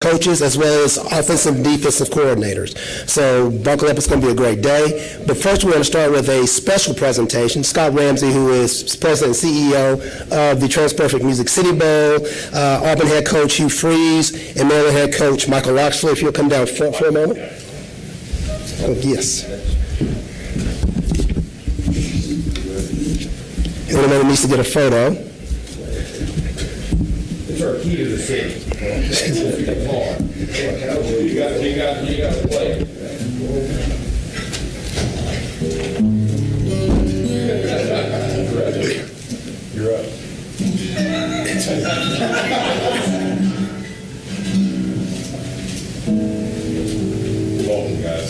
coaches as well as offensive and defensive coordinators. So buckle up, it's going to be a great day. But first we're going to start with a special presentation. Scott Ramsey, who is President and CEO of the TransPerfect Music City Bowl, Auburn head coach Hugh Freeze, and Maryland head coach Michael Locksley. If you'll come down front for a moment. Oh, yes. Anyone needs to get a photo. It's our key to the city. You got to play. You're up. Welcome, guys.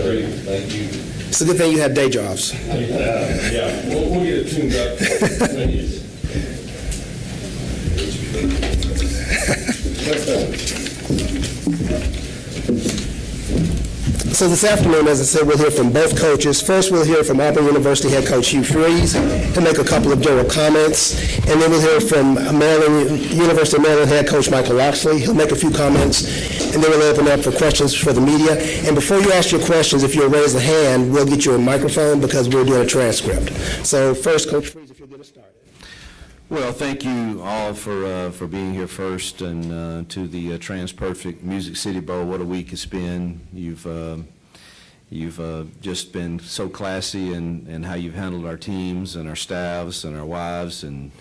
Great. Thank you. It's a good thing you have day jobs. Yeah. We'll get it tuned up. So this afternoon, as I said, we'll hear from both coaches. First, we'll hear from Auburn University head coach Hugh Freeze. He'll make a couple of general comments. And then we'll hear from University of Maryland head coach Michael Locksley. He'll make a few comments. And then we'll open up for questions for the media. And before you ask your questions, if you'll raise a hand, we'll get you a microphone because we're doing a transcript. So first, Coach Freeze, if you'll get us started. Well, thank you all for being here first, and to the TransPerfect Music City Bowl. What a week it's been. You've just been so classy in how you've handled our teams and our staffs and our wives, and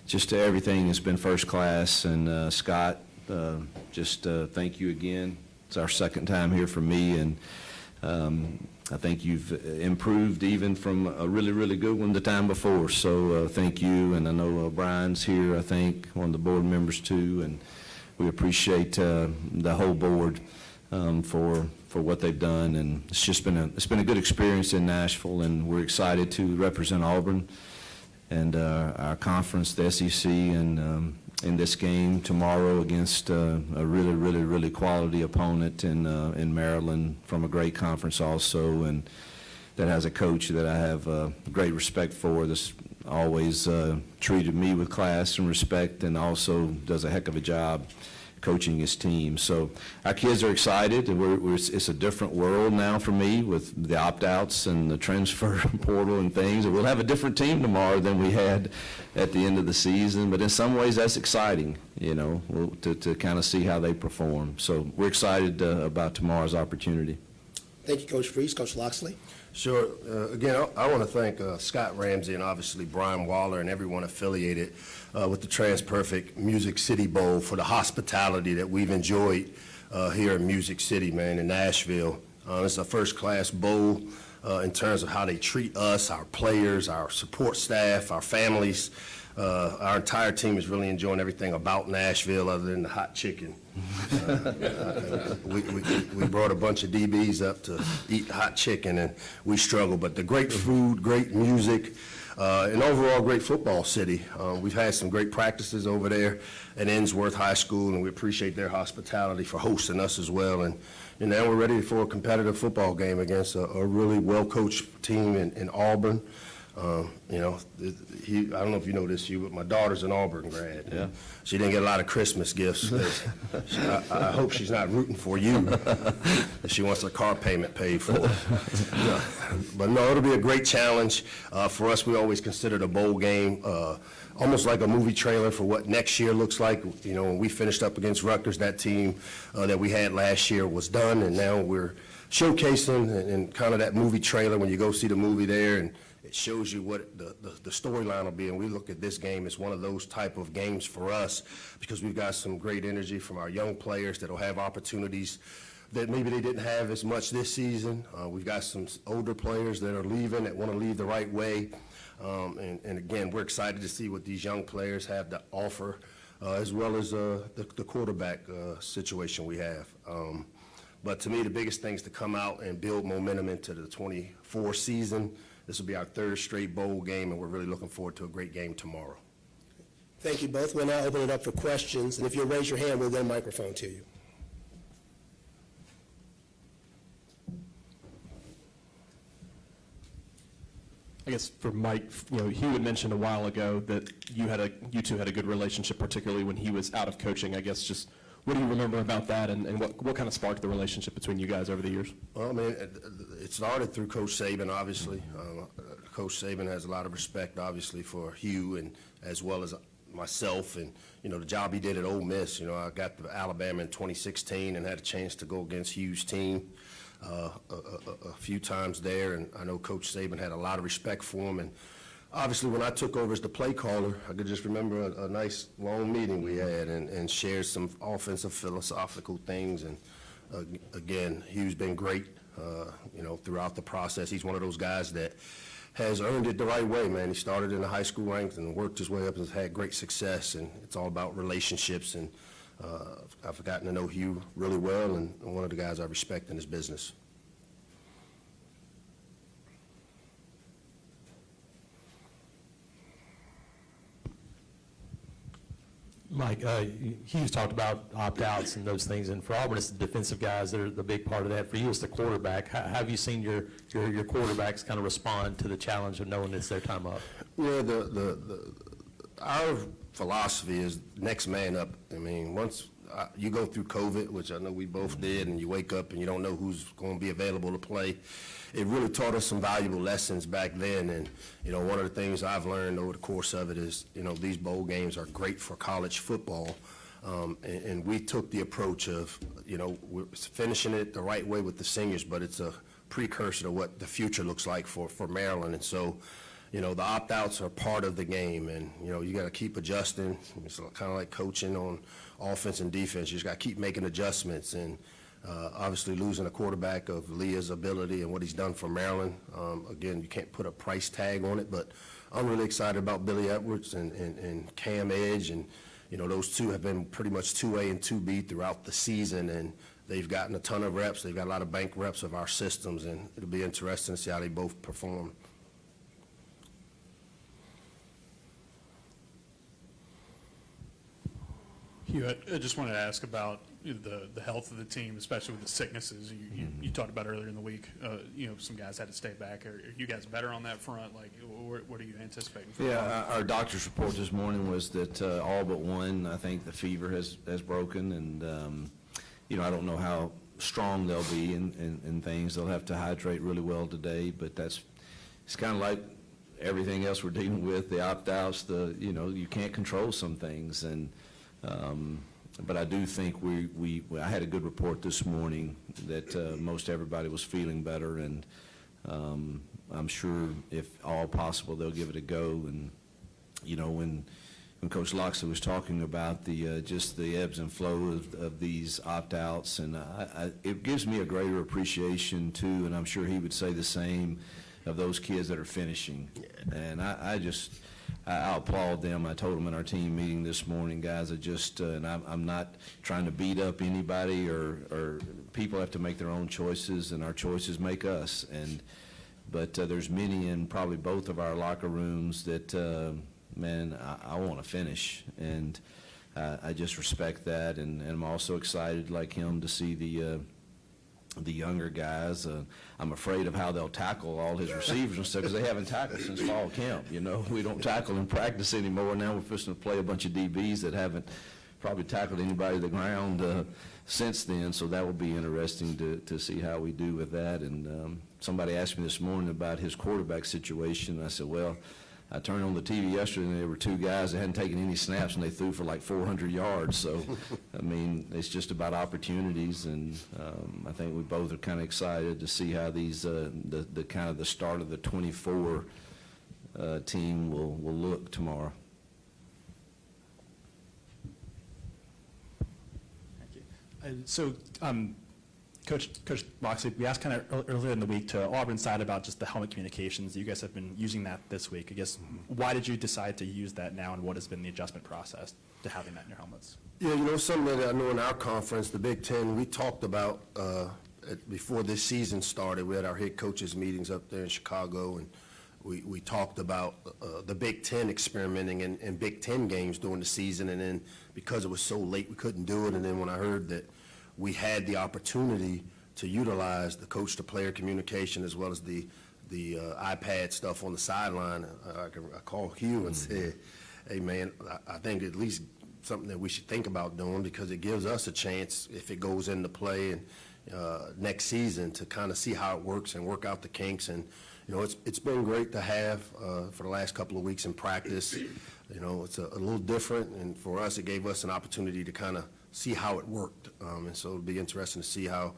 just everything has been first class. And Scott, thank you again. It's our second time here for me, and I think you've improved even from a really, really good one the time before. So thank you, and I know Brian's here, I think, one of the board members too, and we appreciate the whole board for what they've done. And it's been a good experience in Nashville, and we're excited to represent Auburn and our conference, the SEC, and in this game tomorrow against a really, really, really quality opponent in Maryland from a great conference also, and that has a coach that I have great respect for. That's always treated me with class and respect, and also does a heck of a job coaching his team. So our kids are excited, and it's a different world now for me with the opt-outs and the transfer portal and things. And we'll have a different team tomorrow than we had at the end of the season, but in some ways that's exciting, to kind of see how they perform. So we're excited about tomorrow's opportunity. Thank you, Coach Freeze. Coach Locksley. Sure. Again, I want to thank Scott Ramsey and obviously Brian Waller and everyone affiliated with the TransPerfect Music City Bowl for the hospitality that we've enjoyed here in Music City, man, in Nashville. It's a first-class bowl in terms of how they treat us, our players, our support staff, our families. Our entire team is really enjoying everything about Nashville other than the hot chicken. We brought a bunch of DBs up to eat hot chicken, and we struggle. But the great food, great music, and overall great football city. We've had some great practices over there at Ensworth High School, and we appreciate their hospitality for hosting us as well. And now we're ready for a competitive football game against a really well-coached team in Auburn. I don't know if you know this, but my daughter's an Auburn grad. Yeah. She didn't get a lot of Christmas gifts. I hope she's not rooting for you. She wants her car payment paid for. But no, it'll be a great challenge. For us, we always consider the bowl game almost like a movie trailer for what next year looks like. When we finished up against Rutgers, that team that we had last year was done, and now we're showcasing and kind of that movie trailer when you go see the movie there, and it shows you what the storyline will be. And we look at this game as one of those type of games for us because we've got some great energy from our young players that will have opportunities that maybe they didn't have as much this season. We've got some older players that are leaving that want to leave the right way. And again, we're excited to see what these young players have to offer, as well as the quarterback situation we have. But to me, the biggest thing is to come out and build momentum into the 24 season. This will be our third straight bowl game, and we're really looking forward to a great game tomorrow. Thank you both. We'll now open it up for questions, and if you'll raise your hand, we'll get a microphone to you. I guess for Mike, Hugh had mentioned a while ago that you two had a good relationship, particularly when he was out of coaching. I guess just what do you remember about that, and what kind of sparked the relationship between you guys over the years? Well, I mean, it started through Coach Saban, obviously. Coach Saban has a lot of respect, obviously, for Hugh and as well as myself and, the job he did at Ole Miss. I got to Alabama in 2016 and had a chance to go against Hugh's team a few times there, and I know Coach Saban had a lot of respect for him. And obviously, when I took over as the play caller, I could just remember a nice, long meeting we had and shared some offensive philosophical things. And again, Hugh's been great, throughout the process. He's one of those guys that has earned it the right way, man. He started in the high school ranks and worked his way up and has had great success. And it's all about relationships. And I've gotten to know Hugh really well, and one of the guys I respect in his business. Mike, Hugh's talked about opt-outs and those things, and for Auburn, it's the defensive guys that are the big part of that. For you, it's the quarterback. How have you seen your quarterbacks kind of respond to the challenge of knowing it's their time up? Yeah, our philosophy is next man up. I mean, once you go through COVID, which I know we both did, and you wake up and you don't know who's going to be available to play, it really taught us some valuable lessons back then. And, one of the things I've learned over the course of it is, these bowl games are great for college football. And we took the approach of, we're finishing it the right way with the seniors, but it's a precursor to what the future looks like for Maryland. And so, the opt-outs are part of the game, and, you got to keep adjusting. It's kind of like coaching on offense and defense. You just got to keep making adjustments. And obviously losing a quarterback of Leah's ability and what he's done for Maryland, again, you can't put a price tag on it, but I'm really excited about Billy Edwards and Cam Edge, and, those two have been pretty much 2A and 2B throughout the season, and they've gotten a ton of reps. They've got a lot of bank reps of our systems, and it'll be interesting to see how they both perform. Hugh, I just wanted to ask about the health of the team, especially with the sicknesses you talked about earlier in the week. Some guys had to stay back. Are you guys better on that front? Like, what are you anticipating? Yeah, our doctor's report this morning was that all but one, I think the fever has broken, and, I don't know how strong they'll be in things. They'll have to hydrate really well today, but it's kind of like everything else we're dealing with, the opt-outs, you can't control some things, and but I do think I had a good report this morning that most everybody was feeling better, and I'm sure if all possible, they'll give it a go. And, when Coach Loxley was talking about just the ebbs and flows of these opt-outs, and it gives me a greater appreciation, too, and I'm sure he would say the same, of those kids that are finishing. And I applaud them. I told them in our team meeting this morning, guys, and I'm not trying to beat up anybody, or people have to make their own choices, and our choices make us. But there's many in probably both of our locker rooms that, man, I want to finish. And I just respect that, and I'm also excited, like him, to see the younger guys. I'm afraid of how they'll tackle all his receivers and stuff, because they haven't tackled since fall camp. We don't tackle in practice anymore. Now we're fixing to play a bunch of DBs that haven't probably tackled anybody to the ground since then, so that will be interesting to see how we do with that. And somebody asked me this morning about his quarterback situation. I said, well, I turned on the TV yesterday, and there were two guys that hadn't taken any snaps, and they threw for like 400 yards. So, I mean, it's just about opportunities, and I think we both are kind of excited to see how these the kind of the start of the 24 team will look tomorrow. Thank you. And so, Coach Loxley, we asked kind of earlier in the week to Auburn's side about just the helmet communications. You guys have been using that this week. I guess, why did you decide to use that now, and what has been the adjustment process to having that in your helmets? Yeah, something that I know in our conference, the Big Ten, we talked about before this season started. We had our head coaches meetings up there in Chicago, and we talked about the Big Ten experimenting in Big Ten games during the season, and then because it was so late, we couldn't do it. And then when I heard that we had the opportunity to utilize the coach-to-player communication as well as the iPad stuff on the sideline, I called Hugh and said, hey, man, I think at least something that we should think about doing because it gives us a chance, if it goes into play and next season, to kind of see how it works and work out the kinks. And, you know, it's been great to have for the last couple of weeks in practice. You know, it's a little different, and for us, it gave us an opportunity to kind of see how it worked. And so it'll be interesting to see how,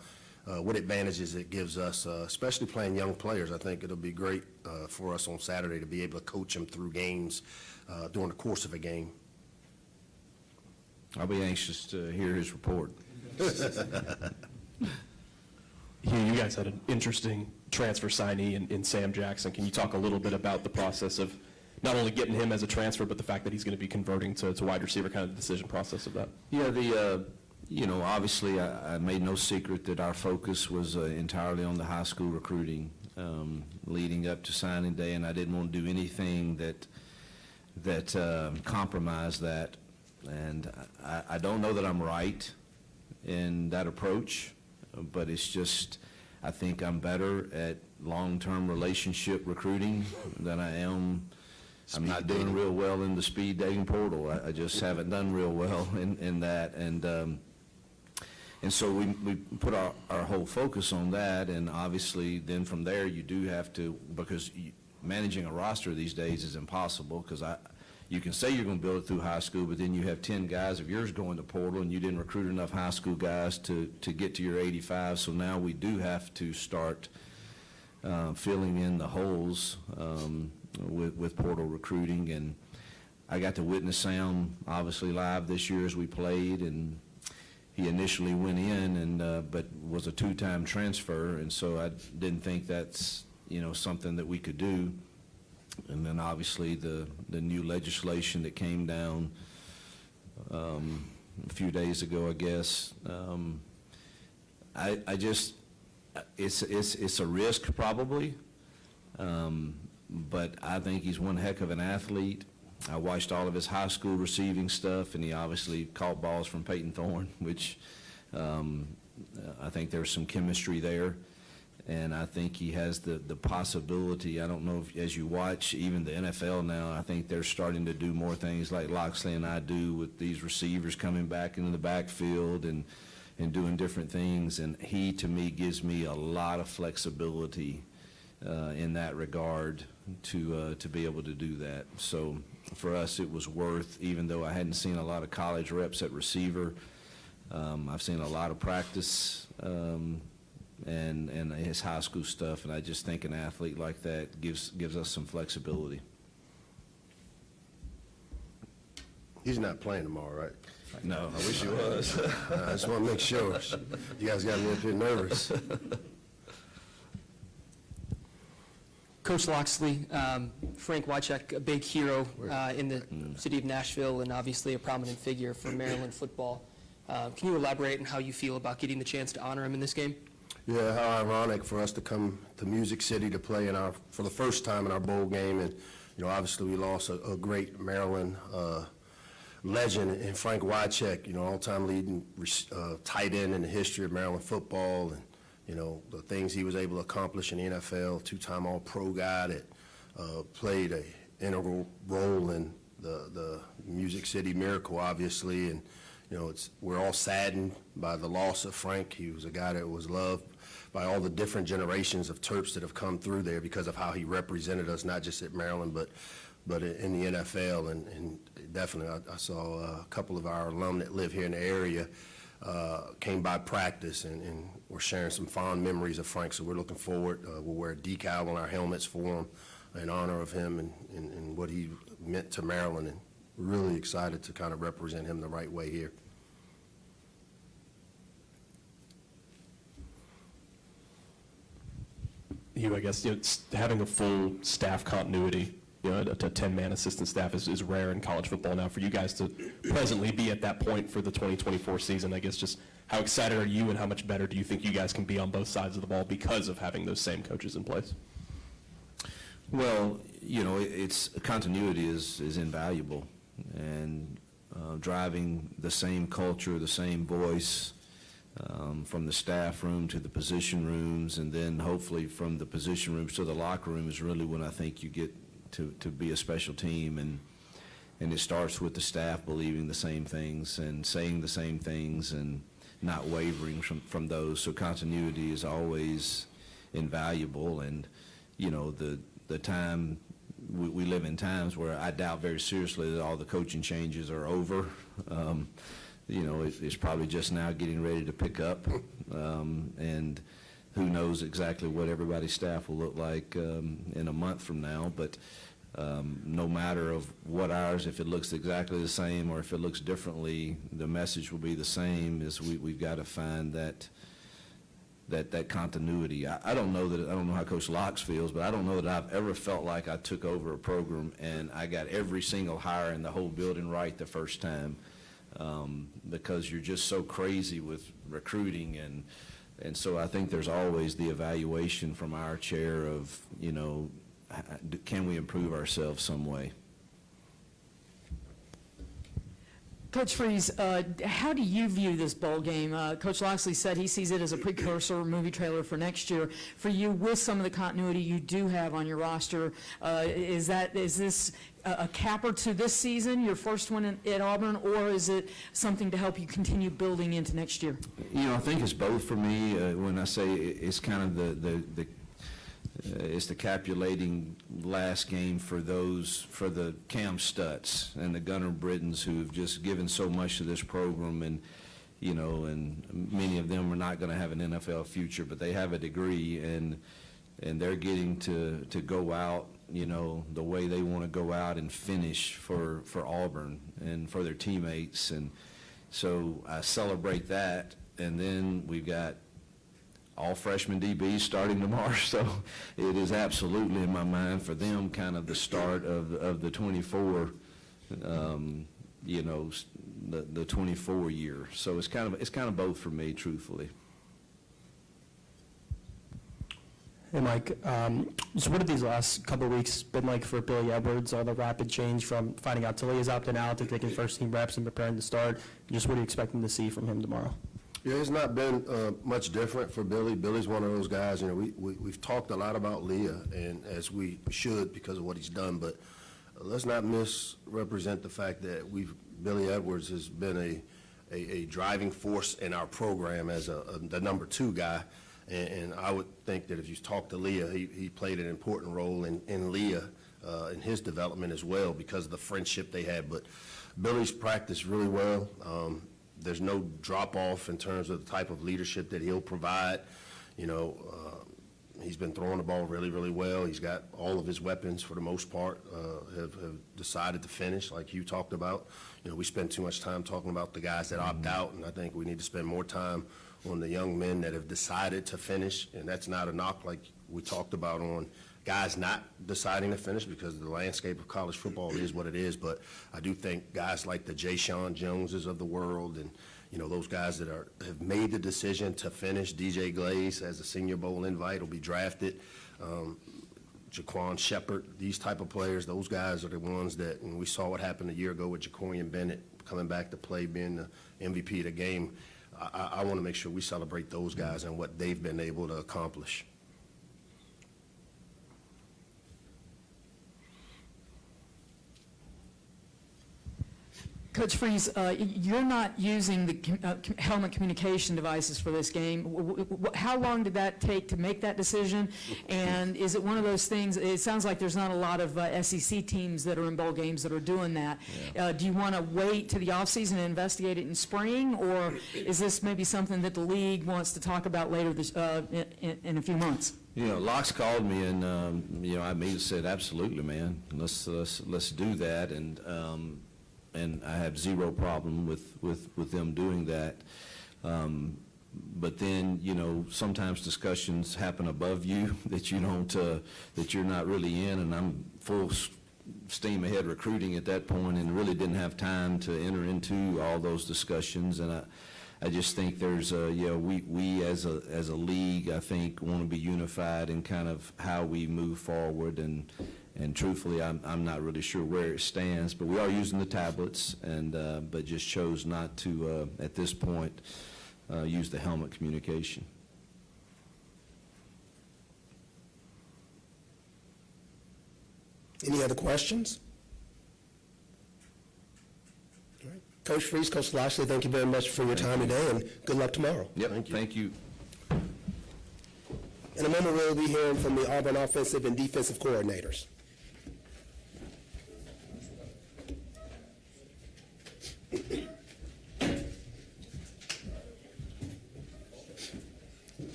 what advantages it gives us, especially playing young players. I think it'll be great for us on Saturday to be able to coach them through games during the course of a game. I'll be anxious to hear his report. Hugh, you guys had an interesting transfer signee in Sam Jackson. Can you talk a little bit about the process of not only getting him as a transfer, but the fact that he's going to be converting to wide receiver, kind of the decision process of that? Yeah, you know, obviously, I made no secret that our focus was entirely on the high school recruiting leading up to signing day, and I didn't want to do anything that compromised that. And I don't know that I'm right in that approach, but it's just, I think I'm better at long-term relationship recruiting than I am. I'm not doing real well in the speed dating portal. I just haven't done real well in that. And so we put our whole focus on that, and obviously then from there you do have to, because managing a roster these days is impossible, because you can say you're going to build it through high school, but then you have 10 guys of yours going to portal, and you didn't recruit enough high school guys to get to your 85. So now we do have to start filling in the holes with portal recruiting. And I got to witness Sam obviously live this year as we played, and he initially went in and but was a two-time transfer, and so I didn't think that's, you know, something that we could do. And then obviously the new legislation that came down a few days ago, I guess. I just, it's a risk probably, but I think he's one heck of an athlete. I watched all of his high school receiving stuff, and he obviously caught balls from Peyton Thorne, which I think there's some chemistry there. And I think he has the possibility. I don't know if, as you watch even the NFL now, I think they're starting to do more things like Loxley and I do with these receivers coming back into the backfield and doing different things. And he, to me, gives me a lot of flexibility in that regard to be able to do that. So for us, it was worth, even though I hadn't seen a lot of college reps at receiver, I've seen a lot of practice and his high school stuff, and I just think an athlete like that gives us some flexibility. He's not playing tomorrow, right? No, I wish he was. I just want to make sure. You guys got me up here nervous. Coach Loxley, Frank Wycheck, a big hero in the city of Nashville and obviously a prominent figure for Maryland football. Can you elaborate on how you feel about getting the chance to honor him in this game? Yeah, how ironic for us to come to Music City to play for the first time in our bowl game. And, you know, obviously we lost a great Maryland legend in Frank Wycheck, you know, all-time leading tight end in the history of Maryland football, and, you know, the things he was able to accomplish in the NFL, two-time All-Pro guy that played an integral role in the Music City miracle, obviously. And, you know, we're all saddened by the loss of Frank. He was a guy that was loved by all the different generations of Terps that have come through there because of how he represented us, not just at Maryland, but in the NFL. And definitely, I saw a couple of our alum that live here in the area came by practice and we're sharing some fond memories of Frank. So we're looking forward. We'll wear a decal on our helmets for him in honor of him and what he meant to Maryland. And we're really excited to kind of represent him the right way here. Hugh, I guess, you know, having a full staff continuity, you know, a 10-man assistant staff is rare in college football now. For you guys to presently be at that point for the 2024 season, I guess just how excited are you and how much better do you think you guys can be on both sides of the ball because of having those same coaches in place? Well, you know, continuity is invaluable, and driving the same culture, the same voice, from the staff room to the position rooms, and then hopefully from the position rooms to the locker room is really when I think you get to be a special team. it starts with the staff believing the same things and saying the same things and not wavering from those. So continuity is always invaluable, and, you know, the time, we live in times where I doubt very seriously that all the coaching changes are over. You know, it's probably just now getting ready to pick up, and who knows exactly what everybody's staff will look like in a month from now. But no matter of what ours, if it looks exactly the same or if it looks differently, the message will be the same, is we've got to find that continuity. I don't know how Coach Locks feels, but I don't know that I've ever felt like I took over a program and I got every single hire in the whole building right the first time, because you're just so crazy with recruiting, and so I think there's always the evaluation from our chair of, you know, can we improve ourselves some way? Coach Freeze, how do you view this bowl game? Coach Loxley said he sees it as a precursor movie trailer for next year. For you, with some of the continuity you do have on your roster, is this a capper to this season, your first one at Auburn, or is it something to help you continue building into next year? You know, I think it's both for me. When I say it's kind of it's the capulating last game for the Cam Stutz and the Gunnar Brittens, who've just given so much to this program, and, you know, and many of them are not going to have an NFL future, but they have a degree, and they're getting to go out, you know, the way they want to go out and finish for Auburn and for their teammates. And so I celebrate that. And then we've got all freshman DBs starting tomorrow, so it is absolutely in my mind for them kind of the start of the 24, you know, the 24 year. So it's kind of both for me, truthfully. Hey, Mike. So what have these last couple of weeks been like for Billy Edwards? All the rapid change from finding out Talia's opting out to taking first-team reps and preparing to start. Just what are you expecting to see from him tomorrow? Yeah, it's not been much different for Billy. Billy's one of those guys, you know, we've talked a lot about Leah, and as we should because of what he's done, but let's not misrepresent the fact that Billy Edwards has been a driving force in our program as the number 2 guy, and I would think that if you talk to Leah, he played an important role in Leah, in his development as well because of the friendship they had. But Billy's practiced really well. There's no drop-off in terms of the type of leadership that he'll provide. You know, he's been throwing the ball really, really well. He's got all of his weapons, for the most part, have decided to finish, like you talked about. You know, we spend too much time talking about the guys that opt out, and I think we need to spend more time on the young men that have decided to finish, and that's not a knock like we talked about on guys not deciding to finish, because the landscape of college football is what it is. But I do think guys like the Jayshon Joneses of the world, and, you know, those guys that have made the decision to finish. DJ Glaze, as a Senior Bowl invite, will be drafted. Jaquan Shepard, these type of players, those guys are the ones that, and we saw what happened a year ago with Jacorian Bennett coming back to play, being the MVP of the game. I want to make sure we celebrate those guys and what they've been able to accomplish. Coach Freeze, you're not using the helmet communication devices for this game. How long did that take to make that decision? And is it one of those things, it sounds like there's not a lot of SEC teams that are in bowl games that are doing that. Yeah. Do you want to wait to the offseason and investigate it in spring, or is this maybe something that the league wants to talk about later this, in a few months? You know, Locks called me, and you know, I immediately said, absolutely, man, let's do that. And I have zero problem with them doing that. But then, you know, sometimes discussions happen above you that you don't, that you're not really in, and I'm full steam ahead recruiting at that point, and really didn't have time to enter into all those discussions. And I just think there's you know, we as a league, I think, want to be unified in kind of how we move forward, and truthfully, I'm not really sure where it stands, but we are using the tablets, and but just chose not to at this point use the helmet communication. Any other questions? Coach Freeze, Coach Loxley, thank you very much for your time today, and good luck tomorrow. Yep, thank you. In a moment, we'll be hearing from the Auburn offensive and defensive coordinators.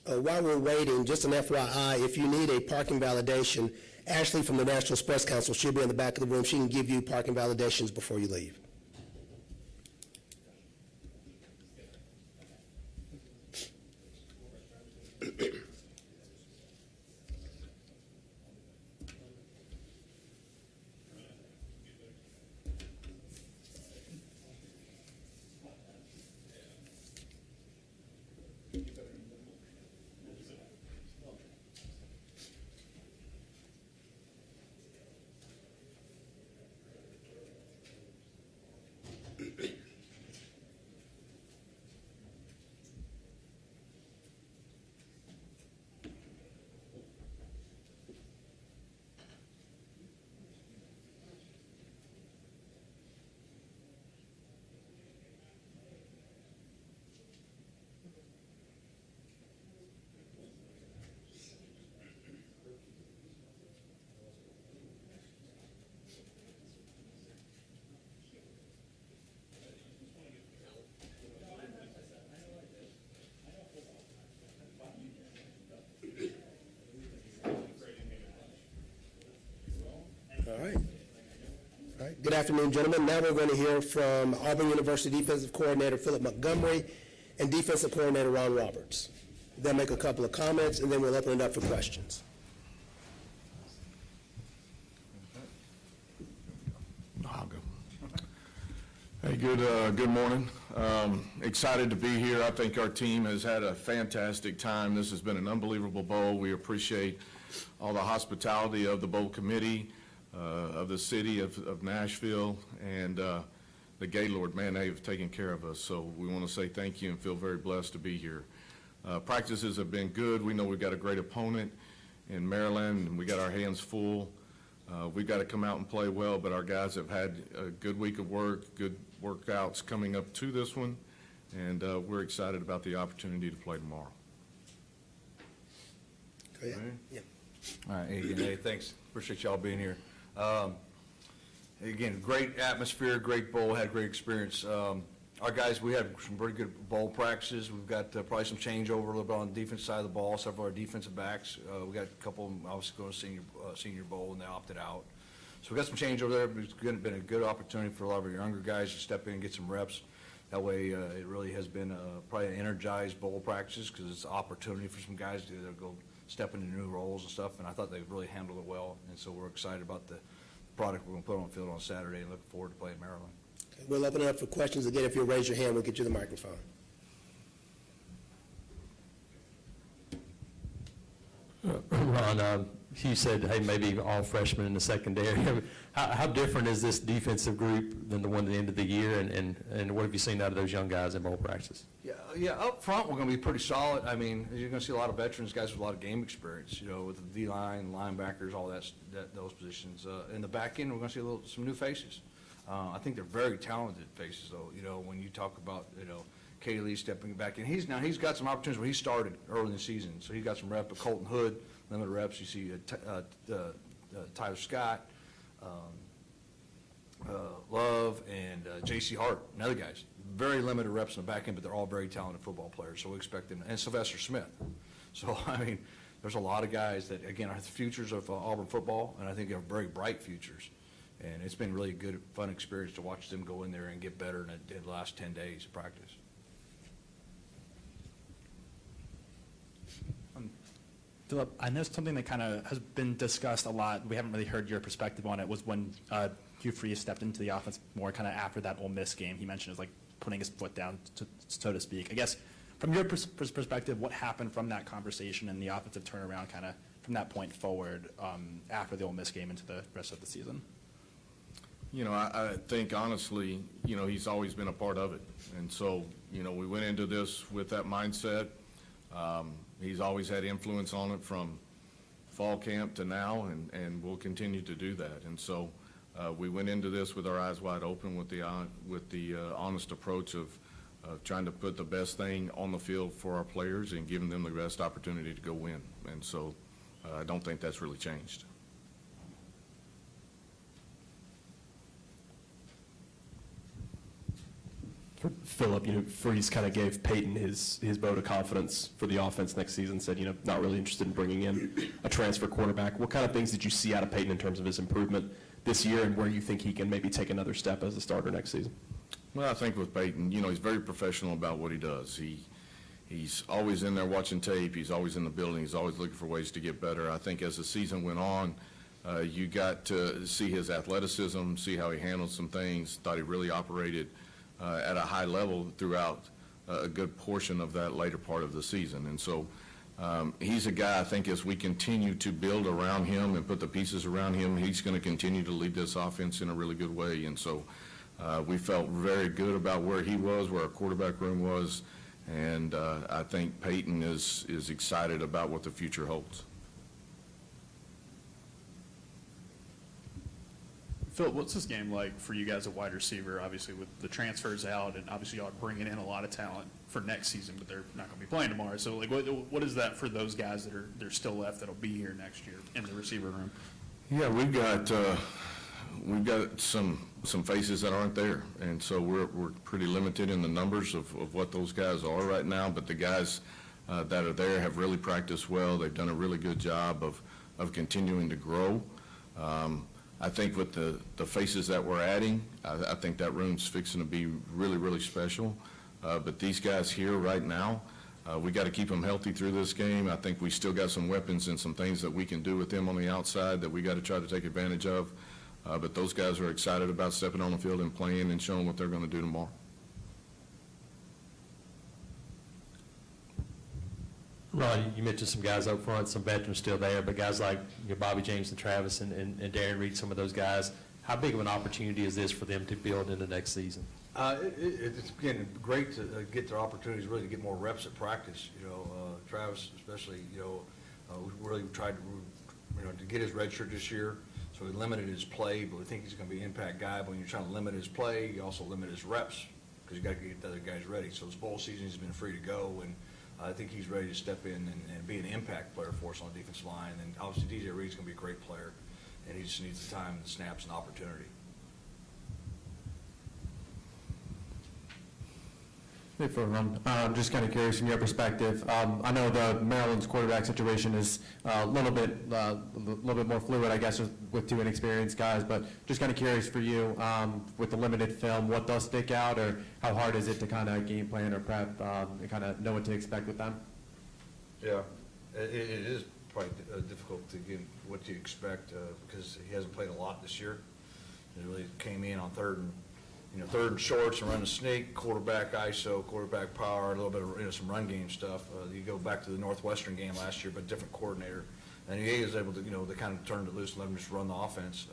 While we're waiting, just an FYI, if you need a parking validation, Ashley from the National Express Council, she'll be in the back of the room. She can give you parking validations before you leave. All right. All right. Good afternoon, gentlemen. Now we're going to hear from Auburn University Defensive Coordinator Philip Montgomery and Defensive Coordinator Ron Roberts. They'll make a couple of comments, and then we'll open it up for questions. I'll go. Hey, good morning. Excited to be here. I think our team has had a fantastic time. This has been an unbelievable bowl. We appreciate all the hospitality of the bowl committee, of the city of Nashville, and the Gaylord. Man, they have taken care of us. So we want to say thank you and feel very blessed to be here. Practices have been good. We know we've got a great opponent in Maryland, and we got our hands full. We've got to come out and play well, but our guys have had a good week of work, good workouts coming up to this one, and we're excited about the opportunity to play tomorrow. Go ahead. Yeah. All right, hey, thanks. Appreciate y'all being here. Again, great atmosphere, great bowl, had a great experience. Our guys, we had some pretty good bowl practices. We've got probably some changeover a little bit on the defense side of the ball. Several of our defensive backs, we got a couple of them obviously going to senior bowl, and they opted out. So we got some changeover there, but it's been a good opportunity for a lot of our younger guys to step in and get some reps. That way, it really has been probably an energized bowl practice because it's an opportunity for some guys to go step into new roles and stuff, and I thought they really handled it well, and so we're excited about the product we're going to put on the field on Saturday and looking forward to playing Maryland. Okay, we'll open it up for questions. Again, if you'll raise your hand, we'll get you the microphone. Ron, you said, hey, maybe all freshmen in the secondary. How different is this defensive group than the one at the end of the year, and what have you seen out of those young guys in bowl practice? Yeah, up front, we're going to be pretty solid. I mean, you're going to see a lot of veterans, guys with a lot of game experience, with the D-line, linebackers, all those positions. In the back end, we're going to see some new faces. I think they're very talented faces, though, when you talk about, Kaylee stepping back in. He's got some opportunities where he started early in the season, so he got some reps. But Colton Hood, limited reps. You see Tyler Scott, Love, and J.C. Hart, and other guys. Very limited reps in the back end, but they're all very talented football players, so we expect them. And Sylvester Smith. So, I mean, there's a lot of guys that, again, are the futures of Auburn football, and I think they're very bright futures. And it's been really good, fun experience to watch them go in there and get better in the last 10 days of practice. Philip, I know something that kind of has been discussed a lot, we haven't really heard your perspective on it, was when Hugh Freeze stepped into the offense more kind of after that Ole Miss game. He mentioned it was like putting his foot down, so to speak. I guess From your perspective, what happened from that conversation and the offensive turnaround kind of from that point forward after the Ole Miss game into the rest of the season? You know, I think honestly, you know, he's always been a part of it. And so, you know, we went into this with that mindset. He's always had influence on it from fall camp to now, and we'll continue to do that. And so we went into this with our eyes wide open with the honest approach of trying to put the best thing on the field for our players and giving them the best opportunity to go win. And so I don't think that's really changed. Philip, you know, Freeze kind of gave Peyton his vote of confidence for the offense next season, said, you know, not really interested in bringing in a transfer quarterback. What kind of things did you see out of Peyton in terms of his improvement this year, and where you think he can maybe take another step as a starter next season? Well, I think with Peyton, you know, he's very professional about what he does. He's always in there watching tape. He's always in the building. He's always looking for ways to get better. I think as the season went on, you got to see his athleticism, see how he handled some things, thought he really operated at a high level throughout a good portion of that later part of the season. And so he's a guy, I think, as we continue to build around him and put the pieces around him, he's going to continue to lead this offense in a really good way. And so we felt very good about where he was, where our quarterback room was, and I think Peyton is excited about what the future holds. Phil, what's this game like for you guys at wide receiver? Obviously, with the transfers out, and obviously y'all are bringing in a lot of talent for next season, but they're not going to be playing tomorrow. So, like, what is that for those guys that are still left that'll be here next year in the receiver room? Yeah, we've got some faces that aren't there, and so we're pretty limited in the numbers of what those guys are right now. But the guys that are there have really practiced well. They've done a really good job of continuing to grow. I think with the faces that we're adding, I think that room's fixing to be really, really special. But these guys here right now, we got to keep them healthy through this game. I think we still got some weapons and some things that we can do with them on the outside that we got to try to take advantage of. But those guys are excited about stepping on the field and playing and showing what they're going to do tomorrow. Ron, you mentioned some guys up front, some veterans still there, but guys like Bobby James and Travis and Darren Reed, some of those guys, how big of an opportunity is this for them to build into next season? It's, again, great to get their opportunities really to get more reps at practice. You know, Travis especially, you know, we really tried to get his red shirt this year, so we limited his play, but we think he's going to be an impact guy. But when you're trying to limit his play, you also limit his reps because you got to get the other guys ready. So this bowl season, he's been free to go, and I think he's ready to step in and be an impact player for us on the defensive line. And obviously DJ Reed's going to be a great player, and he just needs the time, the snaps, and opportunity. Hey, for Ron, just kind of curious from your perspective. I know the Maryland's quarterback situation is a little bit more fluid, I guess, with two inexperienced guys. But just kind of curious for you, with the limited film, what does stick out, or how hard is it to kind of game plan or prep and kind of know what to expect with them? Yeah, it is probably difficult to get what you expect because he hasn't played a lot this year. He really came in on third and shorts and run a sneak, quarterback ISO, quarterback power, a little bit of some run game stuff. You go back to the Northwestern game last year, but different coordinator, and he was able to they kind of turned it loose and let him just run the offense.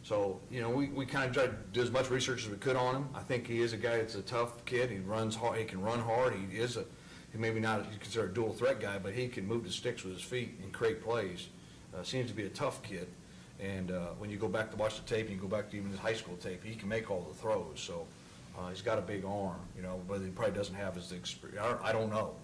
So we kind of tried to do as much research as we could on him. I think he is a guy that's a tough kid. He runs hard. He can run hard. He maybe not you consider a dual threat guy, but he can move the sticks with his feet and create plays. Seems to be a tough kid. And when you go back to watch the tape, and you go back to even his high school tape, he can make all the throws. So he's got a big arm, but he probably doesn't have his experience. I don't know.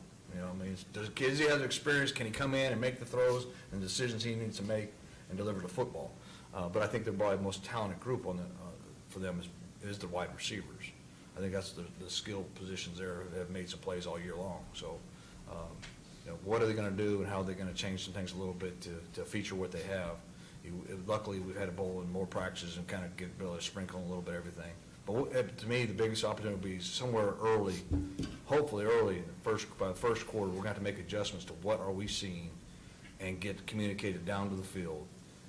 Does he have experience? Can he come in and make the throws and the decisions he needs to make and deliver the football? But I think they're probably the most talented group for them is the wide receivers. I think that's the skill positions there that have made some plays all year long. So what are they going to do, and how are they going to change some things a little bit to feature what they have? Luckily, we've had a bowl and more practices and kind of be able to sprinkle a little bit of everything. But to me, the biggest opportunity will be somewhere early, hopefully early, by the first quarter, we're going to have to make adjustments to what are we seeing and get communicated down to the field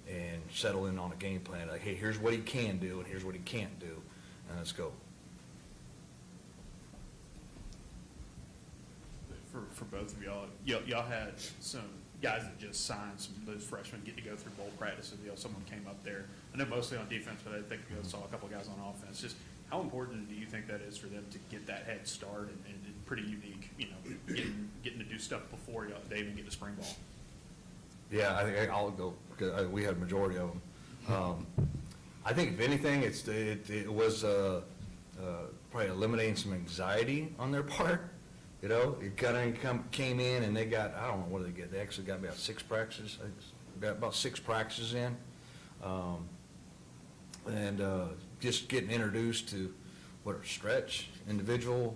and settle in on a game plan. Like, hey, here's what he can do and here's what he can't do, and let's go. for both of y'all. Y'all had some guys that just signed, some of those freshmen get to go through bowl practices. Someone came up there. I know mostly on defense, but I think I saw a couple of guys on offense. Just how important do you think that is for them to get that head start and pretty unique, getting to do stuff before they even get to spring ball? Yeah, I think I'll go, because we had a majority of them. I think if anything, it was probably eliminating some anxiety on their part. It kind of came in and they got, I don't know, what did they get? They actually got about 6 practices. I think got about 6 practices in. And just getting introduced to what are stretch, individual,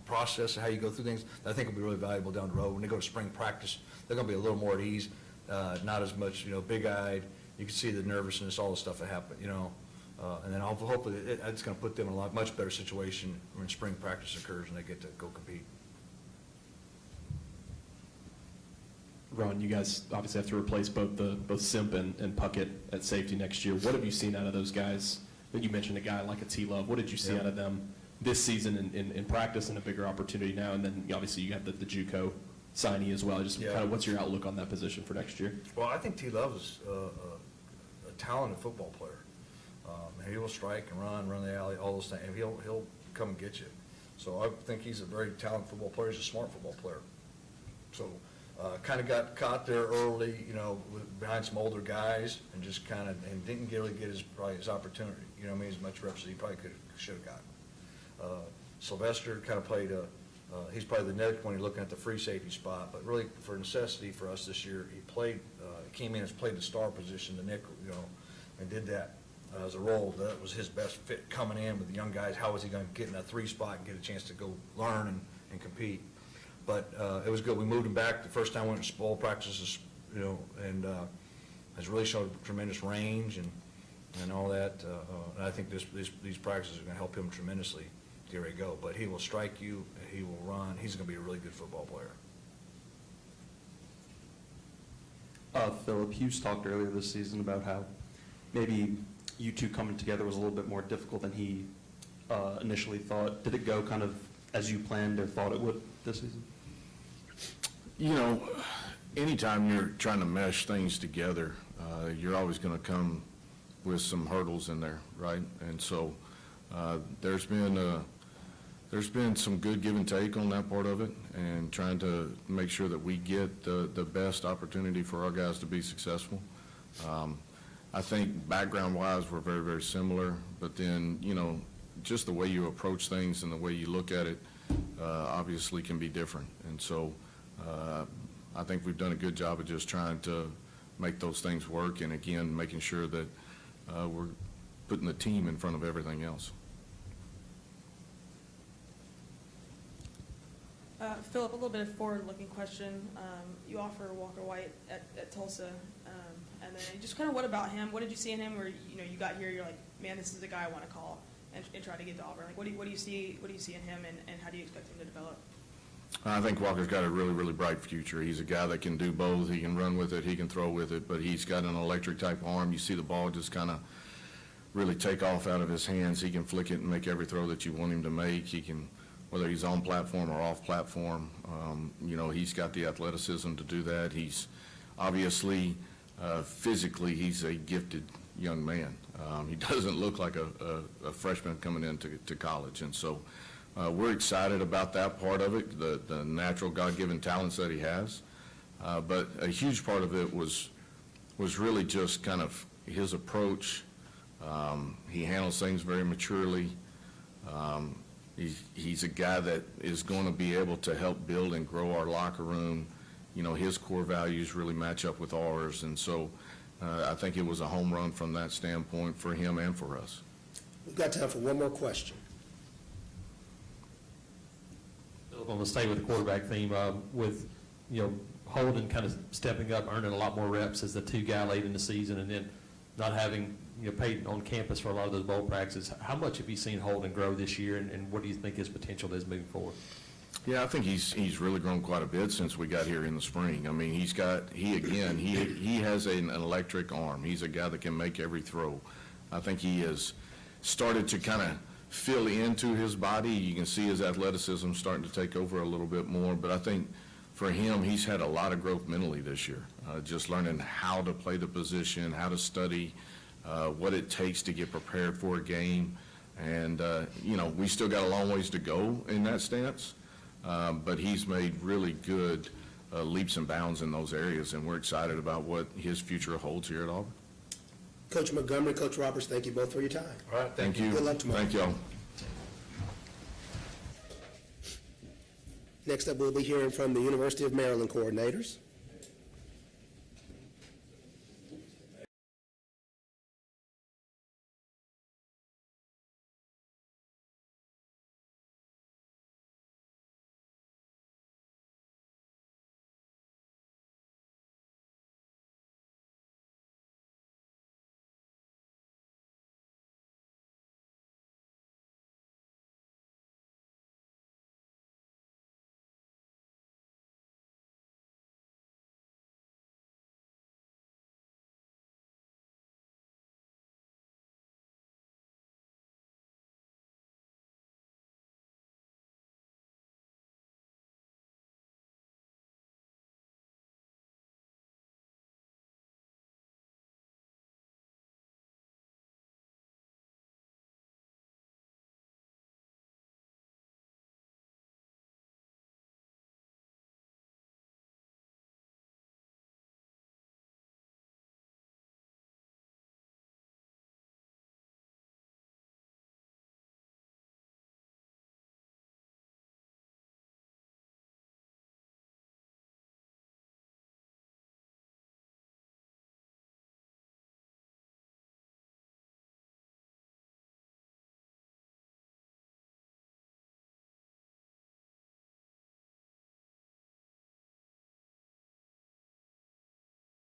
process of how you go through things, I think will be really valuable down the road. When they go to spring practice, they're going to be a little more at ease, not as much, big-eyed. You can see the nervousness, all the stuff that happened, and then hopefully it's going to put them in a much better situation when spring practice occurs and they get to go compete. Ron, you guys obviously have to replace both Simp and Puckett at safety next year. What have you seen out of those guys? You mentioned a guy like a T-Love. What did you see out of them this season in practice and a bigger opportunity now? And then obviously you have the JUCO signee as well. Just kind of what's your outlook on that position for next year? Well, I think T-Love is a talented football player. He will strike and run the alley, all those things. And he'll come and get you. So I think he's a very talented football player. He's a smart football player. So kind of got caught there early, behind some older guys and just and didn't really get his opportunity. As much reps as he probably should have gotten. Sylvester kind of played he's probably the next one you're looking at the free safety spot, but really for necessity for us this year, he came in and played the star position, the nickel, and did that as a role. That was his best fit coming in with the young guys. How was he going to get in that 3 spot and get a chance to go learn and compete? But it was good. We moved him back the first time we went to bowl practices, and has really showed tremendous range and all that. And I think these practices are going to help him tremendously. Here we go. But he will strike you. He will run. He's going to be a really good football player. Philip Hughes talked earlier this season about how maybe you two coming together was a little bit more difficult than he initially thought. Did it go kind of as you planned or thought it would this season? Anytime you're trying to mesh things together, you're always going to come with some hurdles in there, right? And so there's been some good give and take on that part of it, and trying to make sure that we get the best opportunity for our guys to be successful. I think background-wise, we're very, very similar, but then, just the way you approach things and the way you look at it obviously can be different. And so I think we've done a good job of just trying to make those things work, and again, making sure that we're putting the team in front of everything else. Philip, a little bit of forward-looking question. You offer Walker White at Tulsa, and then just kind of what about him? What did you see in him where you got here, you're like, man, this is the guy I want to call and try to get to Auburn? Like, what do you see in him, and how do you expect him to develop? I think Walker's got a really, really bright future. He's a guy that can do both. He can run with it, he can throw with it, but he's got an electric type arm. You see the ball just kind of really take off out of his hands. He can flick it and make every throw that you want him to make. He can, whether he's on platform or off platform, he's got the athleticism to do that. He's obviously, physically, he's a gifted young man. He doesn't look like a freshman coming into college, and so we're excited about that part of it, the natural God-given talents that he has. But a huge part of it was really just kind of his approach. He handles things very maturely. He's a guy that is going to be able to help build and grow our locker room. His core values really match up with ours, and so I think it was a home run from that standpoint for him and for us. We've got time for one more question. I'm going to stay with the quarterback theme, with, Holden kind of stepping up, earning a lot more reps as the 2 guy late in the season, and then not having, Peyton on campus for a lot of those bowl practices. How much have you seen Holden grow this year, and what do you think his potential is moving forward? Yeah, I think he's really grown quite a bit since we got here in the spring. I mean, he has an electric arm. He's a guy that can make every throw. I think he has started to kind of feel into his body. You can see his athleticism starting to take over a little bit more, but I think for him, he's had a lot of growth mentally this year, just learning how to play the position, how to study, what it takes to get prepared for a game. And, we still got a long ways to go in that stance, but he's made really good leaps and bounds in those areas, and we're excited about what his future holds here at Auburn. Coach Montgomery, Coach Roberts, thank you both for your time. All right. Thank you. Good luck tomorrow. Thank y'all. Next up, we'll be hearing from the University of Maryland coordinators.